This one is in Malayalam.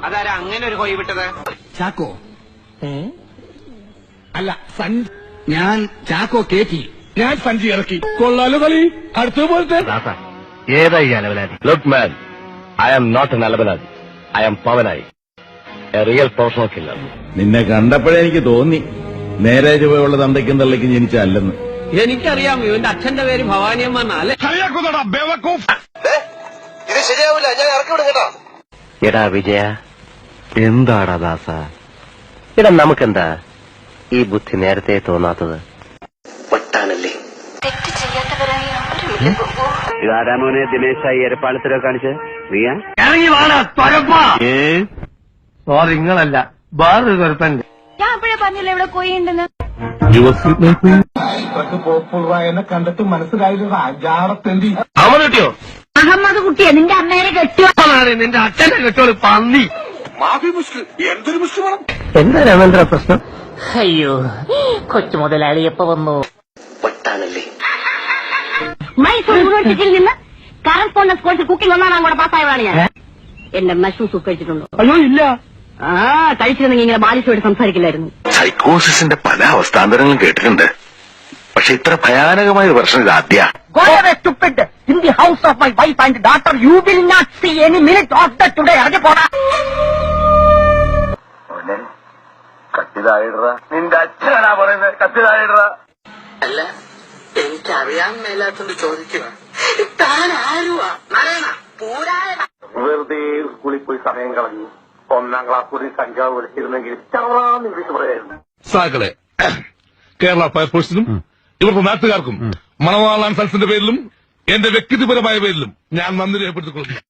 അതാരാ അങ്ങനെ ഒരു ഹോയി വിട്ടത്? ചാക്കോ അല്ല ഞാൻ ചാക്കോ കേറ്റി, ഞാൻ സഞ്ചി ഇറക്കി. കൊള്ളാലോ കളി. അടുത്ത പോലത്തെ ഏതായി അലവലാതി? Look man, I am not an അലവലാതി, I am Pavanayi, a real professional killer. നിന്നെ കണ്ടപ്പോഴേ എനിക്ക് തോന്നി നേരെ ചുവയുള്ള തന്തയ്ക്കും തള്ളയ്ക്കും ജനിച്ചല്ലെന്ന്. എനിക്കറിയാം, ഇവന്റെ അച്ഛന്റെ പേര് ഭവാനിയമ്മ അല്ലേ? ഇത് ശരിയാവില്ല, ഞാൻ ഇറക്കി വിടും കേട്ടോ. എടാ വിജയ, എന്താടാ ദാസ, എടാ നമുക്കെന്താ ഈ ബുദ്ധി നേരത്തെ തോന്നാത്തത്? വട്ടാണല്ലേ. ഇതാരാമോനെ ദിനേശായി എരപ്പാളത്തിലോ കാണിച്ച് നീയാ? സോറി, നിങ്ങളല്ല, വേറൊരു കുഴപ്പമുണ്ട്. ഞാൻ അപ്പോഴേ പറഞ്ഞില്ല ഇവിടെ കോയിണ്ടെന്ന്. പോപ്പുളറായെന്നെ കണ്ടിട്ട് മനസ്സിലായില്ല. അജാടത്തെണ്ടി അവന് കിട്ടിയോ? അഹമ്മദ് കുട്ടിയെ നിന്റെ അമ്മേനെ കെട്ടിയോ? നിന്റെ അച്ഛനെ കെട്ടോളൂ പന്നി. മാഫി മുസ്ലിം, എന്തൊരു മുസ്ലിമാണ്. എന്താ രാമേന്ദ്ര പ്രശ്നം? അയ്യോ, കൊച്ചു മുതലാളി എപ്പോ വന്നു? വട്ടാണല്ലേ. മൈസൂർ യൂണിവേഴ്സിറ്റിയിൽ നിന്ന് കറസ്പോണ്ടൻസ് കോഴ്സ് കുക്കിംഗ് ഒന്നാം കൂടെ പാസ്സായതാണ് ഞാൻ. എന്റെ മഷ്റൂം സൂപ്പ് കഴിച്ചിട്ടുണ്ടോ? അയ്യോ ഇല്ല. കഴിച്ചിരുന്നെങ്കിൽ ഇങ്ങനെ ബാലിശോട് സംസാരിക്കില്ലായിരുന്നു. സൈക്കോസിന്റെ പല അവസ്ഥാന്തരങ്ങളും കേട്ടിട്ടുണ്ട്, പക്ഷെ ഇത്ര ഭയാനകമായ ഒരു പ്രശ്നം ഇത് ആദ്യ. Go away, stupid! In the house of my wife and daughter, you will not see any minute of that today. ഇറങ്ങി പോടാ. കത്തിതായിട നിന്റെ അച്ഛനാ പറയുന്നത്. കത്തിതായിട അല്ല, എനിക്കറിയാൻ മേലാത്തോണ്ട് ചോദിക്കുക, താൻ ആരുവാ? നരയണ പൂരായണ. വെറുതെ സ്കൂളിൽ പോയി സമയം കളഞ്ഞു. 1ാം ക്ലാസ് കൂടി കഞ്ചാവ് വിളിച്ചിരുന്നെങ്കിൽ ചവറാന്ന് ഇംഗ്ലീഷ് പറയായിരുന്നു. സാക്കളെ, കേരള ഫയർഫോഴ്സിനും ഇവർക്ക് നാട്ടുകാർക്കും മണവാളാൻ സൽസിന്റെ പേരിലും എന്റെ വ്യക്തിപരമായ പേരിലും ഞാൻ നന്ദി രേഖപ്പെടുത്തിക്കൊള്ളുന്നു.